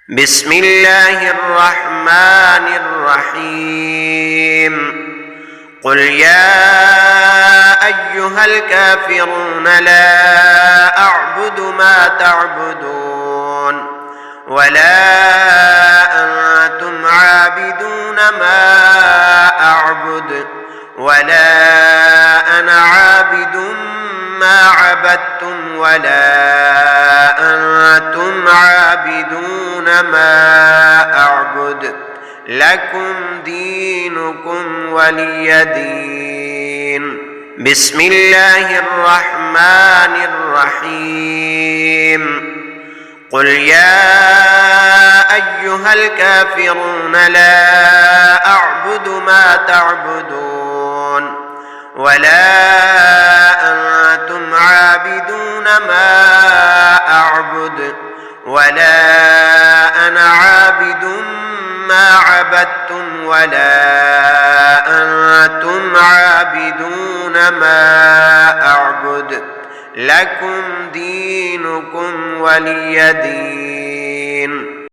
بسم الله الرحمن الرحيم قل يا أيها الكافرون لا أعبد ما تعبدون ولا أنتم عابدون ما أعبد ولا أنا عابد ما عبدتم ولا أنتم عابدون ما أعبد لكم دينكم ولي دين. بسم الله الرحمن الرحيم قل يا أيها الكافرون لا أعبد ما تعبدون ولا أنتم عابدون ما أعبد ولا أنا عابد ما عبدتم ولا أنتم عابدون ما أعبد لكم دينكم ولي دين.